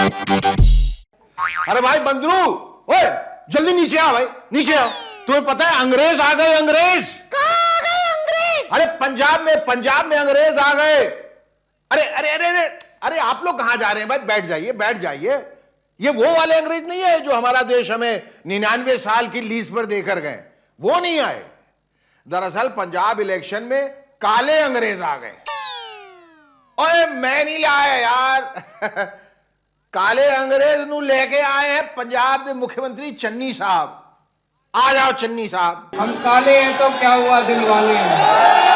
अरे भाई बंदरू, ओए जल्दी नीचे आ भाई, नीचे आ। तुम्हें पता है अंग्रेज आ गए, अंग्रेज। कहाँ आ गए अंग्रेज? अरे पंजाब में अंग्रेज आ गए। अरे अरे अरे अरे अरे आप लोग कहां जा रहे हैं भाई? बैठ जाइए, बैठ जाइए। ये वो वाले अंग्रेज नहीं है जो हमारा देश हमें 99 साल की लीज पर देकर गए, वो नहीं आए। दरअसल पंजाब इलेक्शन में काले अंग्रेज आ गए। ओए मैं नहीं लाया यार काले अंग्रेज नू लेके आए हैं पंजाब के मुख्यमंत्री चन्नी साहब। आ जाओ चन्नी साहब। हम काले हैं तो क्या हुआ, दिल वाले हैं।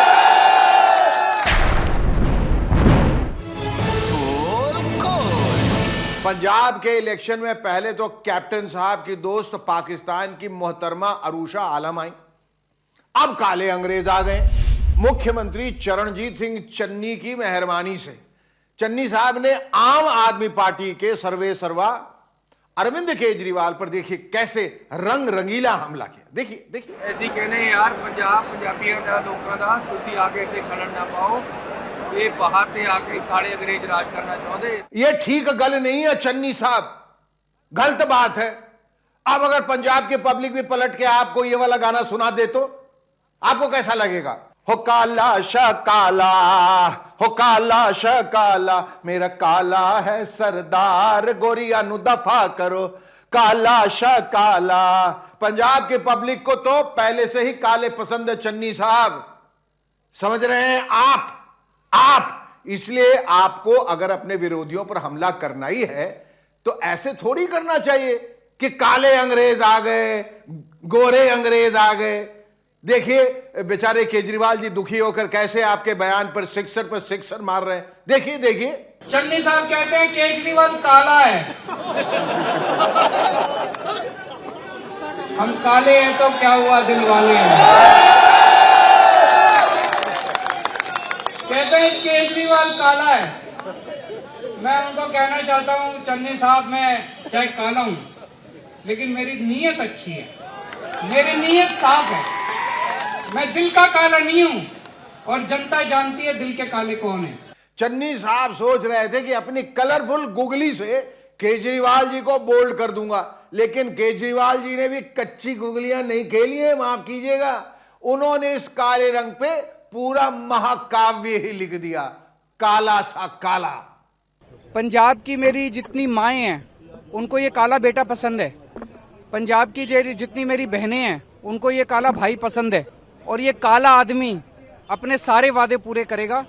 पंजाब के इलेक्शन में पहले तो कैप्टन साहब की दोस्त पाकिस्तान की मोहतरमा अरूषा आलम आई। अब काले अंग्रेज आ गए मुख्यमंत्री चरणजीत सिंह चन्नी की मेहरबानी से। चन्नी साहब ने आम आदमी पार्टी के सर्वे सर्वा अरविंद केजरीवाल पर देखिए कैसे रंग रंगीला हमला किया। देखिए देखिए। ऐसी कहने यार पंजाब पंजाबियों का लोगों का तुसी आके इत्थे खड़न ना पाओ, ये बाहर से आके काले अंग्रेज राज करना चाहते। ये ठीक गल नहीं है चन्नी साहब, गलत बात है। अब अगर पंजाब की पब्लिक भी पलट के आपको ये वाला गाना सुना दे तो आपको कैसा लगेगा? हो काला शकाला, हो काला शकाला, मेरा काला है सरदार, गोरिया नु दफा करो, काला शकाला। पंजाब की पब्लिक को तो पहले से ही काले पसंद है चन्नी साहब, समझ रहे हैं आप। इसलिए आपको अगर अपने विरोधियों पर हमला करना ही है तो ऐसे थोड़ी करना चाहिए कि काले अंग्रेज आ गए, गोरे अंग्रेज आ गए। देखिए बेचारे केजरीवाल जी दुखी होकर कैसे आपके बयान पर सिक्सर मार रहे हैं। देखिए देखिए। चन्नी साहब कहते हैं केजरीवाल काला है। हम काले हैं तो क्या हुआ, दिल वाले हैं। कहते हैं केजरीवाल काला है। मैं उनको कहना चाहता हूँ चन्नी साहब, मैं चाहे काला हूँ लेकिन मेरी नीयत अच्छी है, मेरी नीयत साफ है। मैं दिल का काला नहीं हूँ और जनता जानती है दिल के काले कौन है। चन्नी साहब सोच रहे थे कि अपनी कलरफुल गुगली से केजरीवाल जी को बोल्ड कर दूंगा, लेकिन केजरीवाल जी ने भी कच्ची गुगलियां नहीं खेली है, माफ कीजिएगा। उन्होंने इस काले रंग पे पूरा महाकाव्य ही लिख दिया, काला सा काला। पंजाब की मेरी जितनी माएँ हैं उनको ये काला बेटा पसंद है। पंजाब की जितनी मेरी बहनें हैं उनको ये काला भाई पसंद है। और ये काला आदमी अपने सारे वादे पूरे करेगा।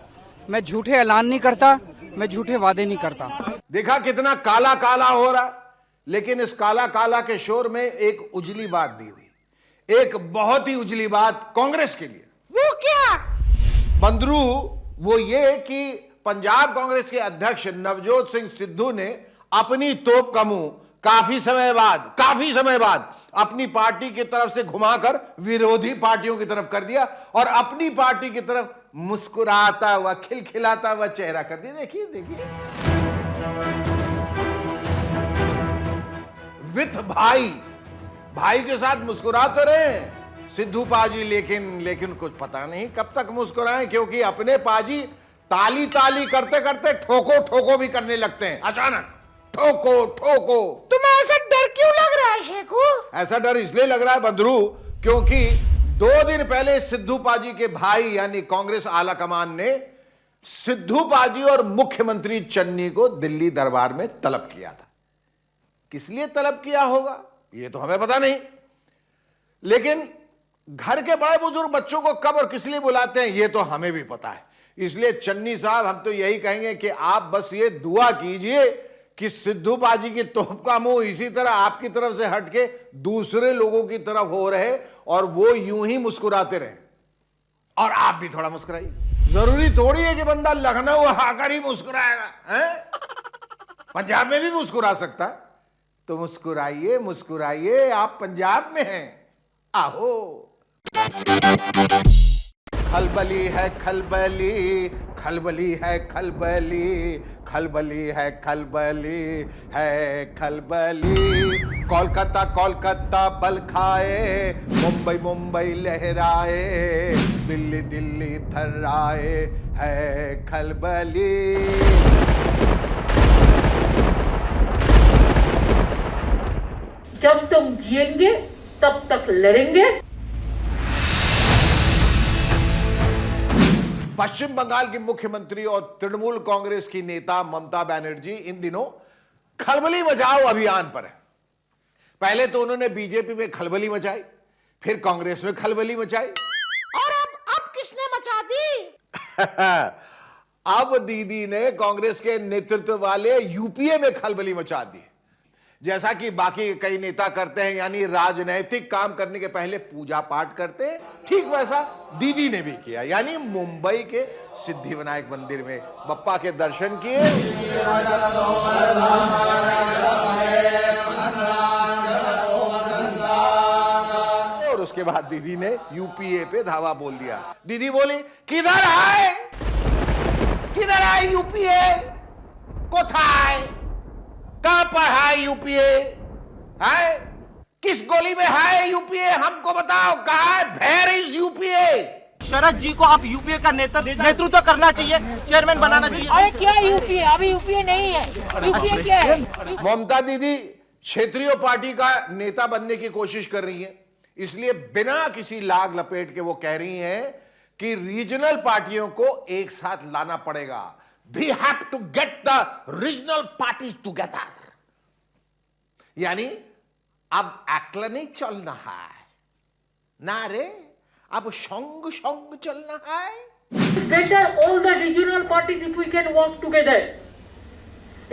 मैं झूठे ऐलान नहीं करता, मैं झूठे वादे नहीं करता। देखा कितना काला काला हो रहा। लेकिन इस काला काला के शोर में एक उजली बात भी हुई, एक बहुत ही उजली बात कांग्रेस के लिए। वो क्या बंदरू? वो ये कि पंजाब कांग्रेस के अध्यक्ष नवजोत सिंह सिद्धू ने अपनी तोप का मुंह काफी समय बाद अपनी पार्टी की तरफ से घुमाकर विरोधी पार्टियों की तरफ कर दिया और अपनी पार्टी की तरफ मुस्कुराता हुआ, खिलखिलाता हुआ चेहरा कर दिया। देखिए देखिए। विथ भाई के साथ मुस्कुरा तो रहे सिद्धू पाजी, लेकिन कुछ पता नहीं कब तक मुस्कुराएं, क्योंकि अपने पाजी ताली करते करते ठोको भी करने लगते हैं। अचानक ठोको। तुम्हें ऐसा डर क्यों लग रहा है शेखू? ऐसा डर इसलिए लग रहा है बंदरू क्योंकि 2 दिन पहले सिद्धू पाजी के भाई यानी कांग्रेस आला कमान ने सिद्धू पाजी और मुख्यमंत्री चन्नी को दिल्ली दरबार में तलब किया था। किस लिए तलब किया होगा ये तो हमें पता नहीं, लेकिन घर के बड़े बुजुर्ग बच्चों को कब और किस लिए बुलाते हैं ये तो हमें भी पता है। इसलिए चन्नी साहब हम तो यही कहेंगे कि आप बस ये दुआ कीजिए कि सिद्धू पाजी की तोप का मुंह इसी तरह आपकी तरफ से हटके दूसरे लोगों की तरफ हो रहे और वो यूं ही मुस्कुराते रहे और आप भी थोड़ा मुस्कुराइए। जरूरी थोड़ी है कि बंदा लखनऊ आकर ही मुस्कुराएगा, हैं? पंजाब में भी मुस्कुरा सकता है, तो मुस्कुराइए, आप पंजाब में हैं। आहो। खलबली है खलबली, खलबली है खलबली, खलबली है खलबली। कोलकाता बल खाए, मुंबई लहराए, दिल्ली थर्राए, है खलबली। जब तुम जिएंगे तब तक लड़ेंगे। पश्चिम बंगाल की मुख्यमंत्री और तृणमूल कांग्रेस की नेता ममता बनर्जी इन दिनों खलबली मचाओ अभियान पर है। पहले तो उन्होंने बीजेपी में खलबली मचाई, फिर कांग्रेस में खलबली मचाई, और अब किसने मचा दी? अब दीदी ने कांग्रेस के नेतृत्व वाले यूपीए में खलबली मचा दी। जैसा कि बाकी कई नेता करते हैं, यानी राजनैतिक काम करने के पहले पूजा पाठ करते हैं, ठीक वैसा दीदी ने भी किया। यानी मुंबई के सिद्धिविनायक मंदिर में बप्पा के दर्शन किए और उसके बाद दीदी ने यूपीए पे धावा बोल दिया। दीदी बोली, किधर है यूपीए, कोथाय, कहां पर है यूपीए, है किस गोली में है यूपीए, हमको बताओ कहां है, वेयर इज यूपीए। शरद जी को आप यूपीए का नेतृत्व करना चाहिए, चेयरमैन बनाना चाहिए। अरे क्या यूपीए, अभी यूपीए नहीं है। यूपीए क्या है? ममता दीदी क्षेत्रीय पार्टी का नेता बनने की कोशिश कर रही है, इसलिए बिना किसी लाग लपेट के वो कह रही हैं कि रीजनल पार्टियों को एक साथ लाना पड़ेगा। We have to get the regional parties together. यानी अब अकेला नहीं चलना है ना रे, अब संग संग चलना है। Better all the regional parties if we can work together.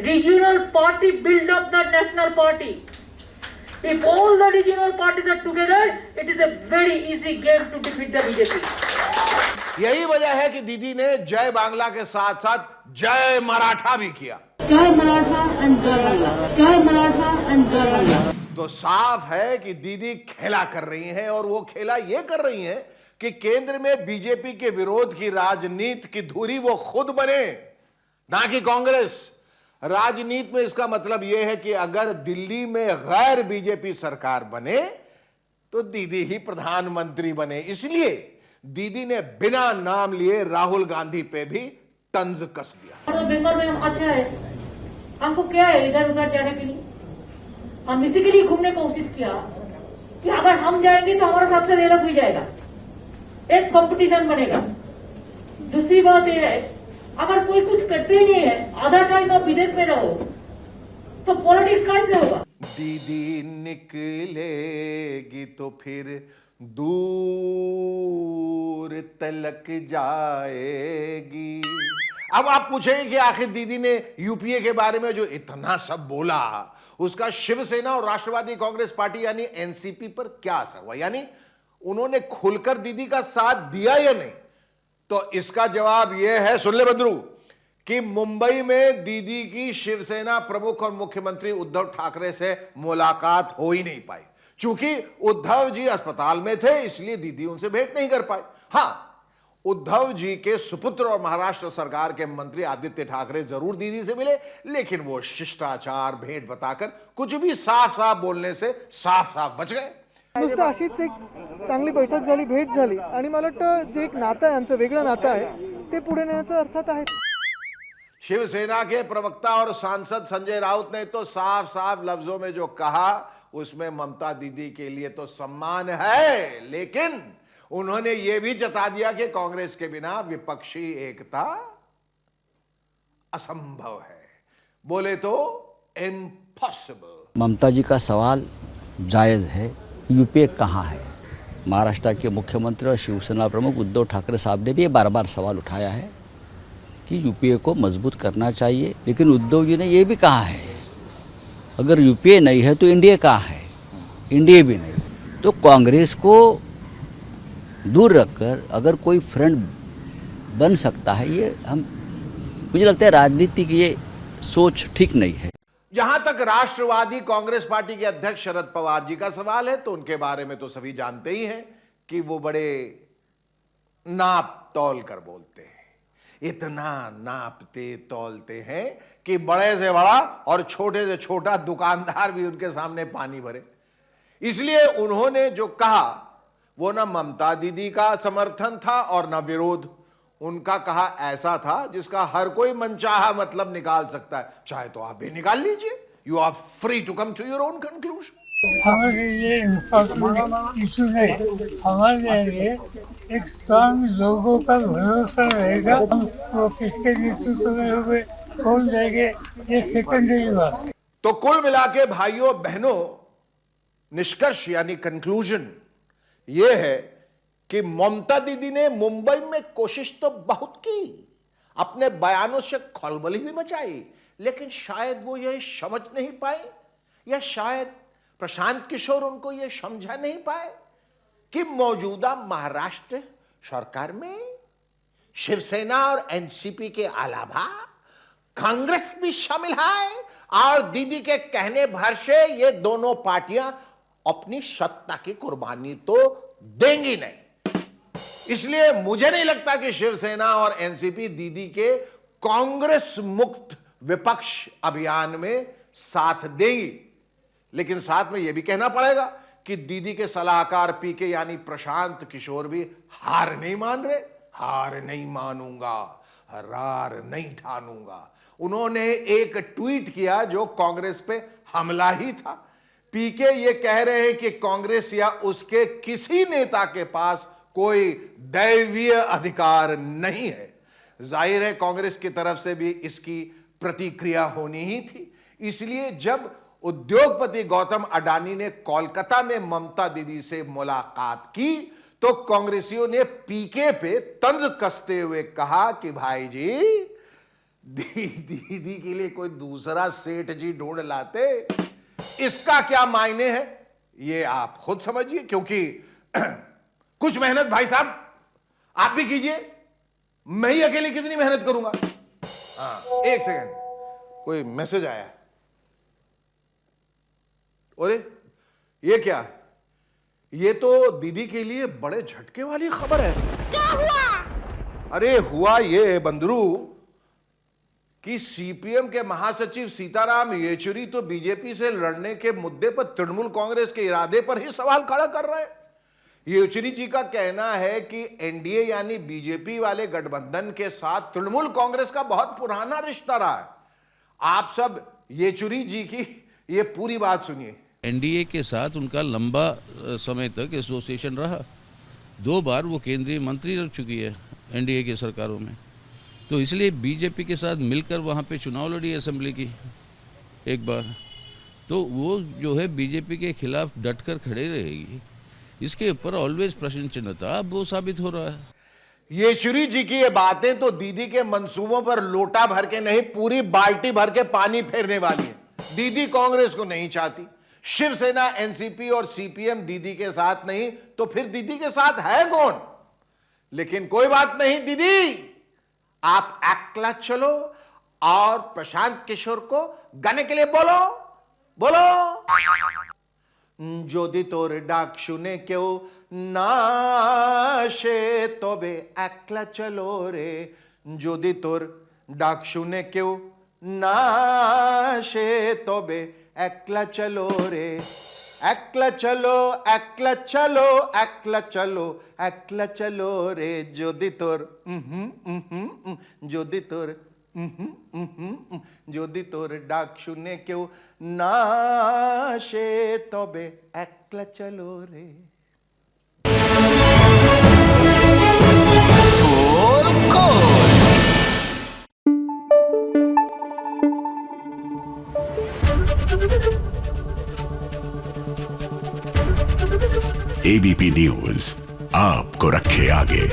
Regional party build up the national party. If all the regional parties are together, it is a very easy game to defeat the BJP. यही वजह है कि दीदी ने जय बांग्ला के साथ साथ जय मराठा भी किया। जय मराठा एंड जय बांग्ला, जय मराठा एंड जय बांग्ला। तो साफ है कि दीदी खेला कर रही हैं, और वो खेला ये कर रही हैं कि केंद्र में बीजेपी के विरोध की राजनीति की धुरी वो खुद बने, ना कि कांग्रेस। राजनीति में इसका मतलब यह है कि अगर दिल्ली में गैर बीजेपी सरकार बने तो दीदी ही प्रधानमंत्री बने। इसलिए दीदी ने बिना नाम लिए राहुल गांधी पे भी तंज कस दिया। बंगाल में अच्छा है, हमको क्या है इधर उधर जाने के लिए, हम इसी के लिए घूमने की कोशिश किया कि अगर हम जाएंगे तो हमारा साथ ये लोग भी जाएगा, एक कंपटीशन बनेगा। दूसरी बात यह है, अगर कोई कुछ करते ही नहीं है, आधा टाइम आप विदेश में रहो तो पॉलिटिक्स कैसे होगा। दीदी निकलेगी तो फिर दूर तलक जाएगी। अब आप पूछेंगे कि आखिर दीदी ने यूपीए के बारे में जो इतना सब बोला, उसका शिवसेना और राष्ट्रवादी कांग्रेस पार्टी यानी एनसीपी पर क्या असर हुआ, यानी उन्होंने खुलकर दीदी का साथ दिया या नहीं। तो इसका जवाब यह है, सुन ले बंदरू, कि मुंबई में दीदी की शिवसेना प्रमुख और मुख्यमंत्री उद्धव ठाकरे से मुलाकात हो ही नहीं पाई। चूंकि उद्धव जी अस्पताल में थे, इसलिए दीदी उनसे भेंट नहीं कर पाए। हां, उद्धव जी के सुपुत्र और महाराष्ट्र सरकार के मंत्री आदित्य ठाकरे जरूर दीदी से मिले, लेकिन वो शिष्टाचार भेंट बताकर कुछ भी साफ साफ बोलने से साफ साफ बच गए। नुसतं अशीच एक चांगली बैठक झाली, भेट झाली, आणि मला वाटतं जे एक नातं आहे, आमचं वेगळं नातं आहे, ते पुढे नेण्याचा अर्थात आहे। शिवसेना के प्रवक्ता और सांसद संजय राउत ने तो साफ साफ लफ्जों में जो कहा, उसमें ममता दीदी के लिए तो सम्मान है, लेकिन उन्होंने यह भी जता दिया कि कांग्रेस के बिना विपक्षी एकता असंभव है। बोले तो इम्पॉसिबल। ममता जी का सवाल जायज है, यूपीए कहाँ है। महाराष्ट्र के मुख्यमंत्री और शिवसेना प्रमुख उद्धव ठाकरे साहब ने भी बार बार सवाल उठाया है कि यूपीए को मजबूत करना चाहिए, लेकिन उद्धव जी ने यह भी कहा है अगर यूपीए नहीं है तो एनडीए कहाँ है, एनडीए भी नहीं। तो कांग्रेस को दूर रखकर अगर कोई फ्रंट बन सकता है, ये मुझे लगता है राजनीति की ये सोच ठीक नहीं है। जहां तक राष्ट्रवादी कांग्रेस पार्टी के अध्यक्ष शरद पवार जी का सवाल है, तो उनके बारे में तो सभी जानते ही हैं कि वो बड़े नाप तौल कर बोलते हैं। इतना नापते तौलते हैं कि बड़े से बड़ा और छोटे से छोटा दुकानदार भी उनके सामने पानी भरे। इसलिए उन्होंने जो कहा वो ना ममता दीदी का समर्थन था और ना विरोध। उनका कहा ऐसा था जिसका हर कोई मनचाहा मतलब निकाल सकता है, चाहे तो आप भी निकाल लीजिए। You are free to come to your own conclusion. हमारे लिए इम्पोर्टेंट इशू है। हमारे लिए एक स्ट्रांग लोगों का भरोसा रहेगा, वो किसके नेतृत्व में हुए कौन जाएंगे ये सेकेंडरी बात। तो कुल मिला के भाइयों बहनों, निष्कर्ष यानी कंक्लूजन यह है कि ममता दीदी ने मुंबई में कोशिश तो बहुत की, अपने बयानों से खलबली भी मचाई, लेकिन शायद वो ये समझ नहीं पाए या शायद प्रशांत किशोर उनको ये समझा नहीं पाए कि मौजूदा महाराष्ट्र सरकार में शिवसेना और एनसीपी के अलावा कांग्रेस भी शामिल है और दीदी के कहने भर से ये दोनों पार्टियां अपनी सत्ता की कुर्बानी तो देंगी नहीं। इसलिए मुझे नहीं लगता कि शिवसेना और एनसीपी दीदी के कांग्रेस मुक्त विपक्ष अभियान में साथ देंगी। लेकिन साथ में यह भी कहना पड़ेगा कि दीदी के सलाहकार पीके यानी प्रशांत किशोर भी हार नहीं मान रहे। हार नहीं मानूंगा, हरार नहीं ठानूंगा, उन्होंने एक ट्वीट किया जो कांग्रेस पे हमला ही था। पीके ये कह रहे हैं कि कांग्रेस या उसके किसी नेता के पास कोई दैवीय अधिकार नहीं है। जाहिर है कांग्रेस की तरफ से भी इसकी प्रतिक्रिया होनी ही थी। इसलिए जब उद्योगपति गौतम अडानी ने कोलकाता में ममता दीदी से मुलाकात की तो कांग्रेसियों ने पीके पे तंज कसते हुए कहा कि भाई जी दीदी के लिए कोई दूसरा सेठ जी ढूंढ लाते, इसका क्या मायने है ये आप खुद समझिए, क्योंकि कुछ मेहनत भाई साहब आप भी कीजिए, मैं ही अकेले कितनी मेहनत करूंगा। हाँ, एक सेकंड, कोई मैसेज आया। अरे ये क्या, ये तो दीदी के लिए बड़े झटके वाली खबर है। क्या हुआ? अरे हुआ ये बंदरू कि सीपीएम के महासचिव सीताराम येचुरी तो बीजेपी से लड़ने के मुद्दे पर तृणमूल कांग्रेस के इरादे पर ही सवाल खड़ा कर रहे हैं। येचुरी जी का कहना है कि एनडीए यानी बीजेपी वाले गठबंधन के साथ तृणमूल कांग्रेस का बहुत पुराना रिश्ता रहा है। आप सब येचुरी जी की ये पूरी बात सुनिए। एनडीए के साथ उनका लंबा समय तक एसोसिएशन रहा, 2 बार वो केंद्रीय मंत्री रह चुकी है एनडीए की सरकारों में, तो इसलिए बीजेपी के साथ मिलकर वहाँ पे चुनाव लड़ी असेंबली की एक बार, तो वो जो है बीजेपी के खिलाफ डटकर खड़े रहेगी। इसके ऊपर ऑलवेज प्रश्न चिन्ह था, अब वो साबित हो रहा है। येचुरी जी की ये बातें तो दीदी के मंसूबों पर लोटा भर के नहीं, पूरी बाल्टी भर के पानी फेरने वाली है। दीदी कांग्रेस को नहीं चाहती, शिवसेना एनसीपी और सीपीएम दीदी के साथ नहीं, तो फिर दीदी के साथ है कौन? लेकिन कोई बात नहीं दीदी, आप अकेला चलो और प्रशांत किशोर को गाने के लिए बोलो बोलो। যদি তোর ডাক শুনে কেউ না আসে তবে একলা চলো রে, যদি তোর ডাক শুনে কেউ না আসে তবে একলা চলো রে, একলা চলো একলা চলো একলা চলো একলা চলো রে, যদি তোর যদি তোর যদি তোর ডাক শুনে কেউ না আসে তবে একলা চলো রে। एबीपी न्यूज आपको रखे आगे।